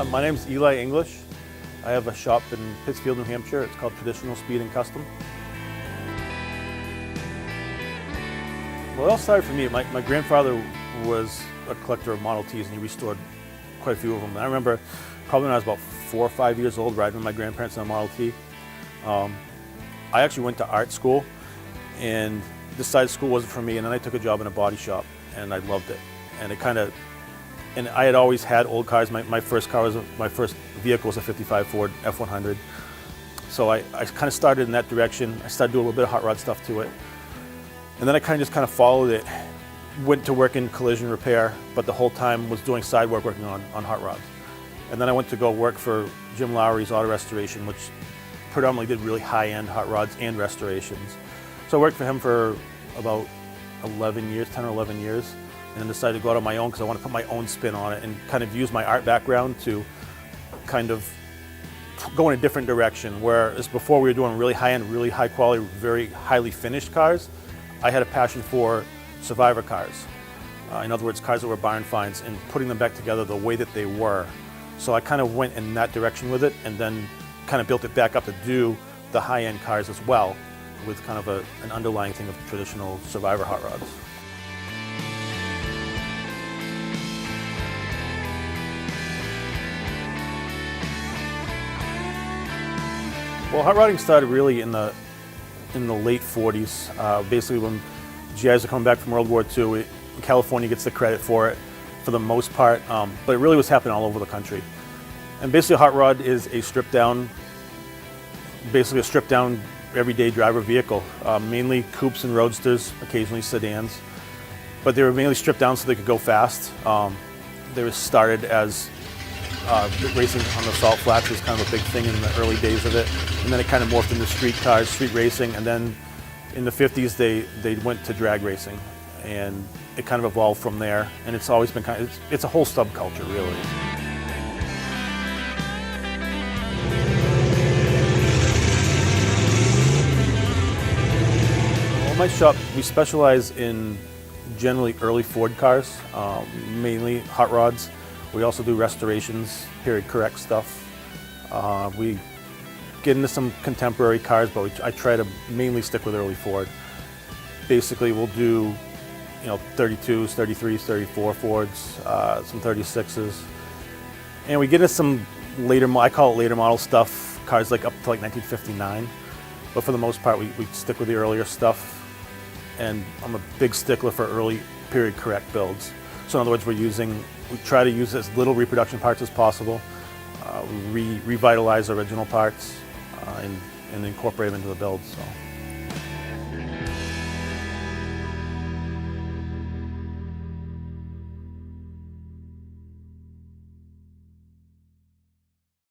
My name's Eli English. I have a shop in Pittsfield, New Hampshire. It's called Traditional Speed and Custom. Well, it all started for me. My grandfather was a collector of Model Ts, and he restored quite a few of them. And I remember probably when I was about 4 or 5 years old riding with my grandparents in a Model T. I actually went to art school and decided school wasn't for me, and then I took a job in a body shop and I loved it. And I had always had old cars. My first vehicle was a 55 Ford F100. So I kind of started in that direction. I started doing a little bit of hot rod stuff to it. And then I kind of followed it. Went to work in collision repair, but the whole time was doing side work working on hot rods. And then I went to go work for Jim Lowry's Auto Restoration, which predominantly did really high-end hot rods and restorations. So I worked for him for about 10 or 11 years, and then decided to go out on my own because I want to put my own spin on it and kind of use my art background to kind of go in a different direction. Whereas before we were doing really high-end, really high-quality, very highly finished cars, I had a passion for survivor cars. In other words, cars that were barn finds and putting them back together the way that they were. So I kind of went in that direction with it and then kind of built it back up to do the high-end cars as well with kind of an underlying thing of traditional survivor hot rods. Well, hot rodding started really in the late 40s, basically when GIs are coming back from World War II. California gets the credit for it for the most part, but it really was happening all over the country. And basically a hot rod is a stripped down everyday driver vehicle, mainly coupes and roadsters, occasionally sedans, but they were mainly stripped down so they could go fast. They were started as racing on the salt flats was kind of a big thing in the early days of it, and then it kind of morphed into street cars, street racing, and then in the 50s they went to drag racing, and it kind of evolved from there. And it's always been it's a whole subculture really. Well, my shop, we specialize in generally early Ford cars, mainly hot rods. We also do restorations, period correct stuff. We get into some contemporary cars, but I try to mainly stick with early Ford. Basically, we'll do 32s, 33s, 34 Fords, some 36s. And we get into some I call it later model stuff, cars like up to like 1959. But for the most part, we stick with the earlier stuff. And I'm a big stickler for early period correct builds. So in other words, we try to use as little reproduction parts as possible, revitalize original parts, and incorporate them into the build. So.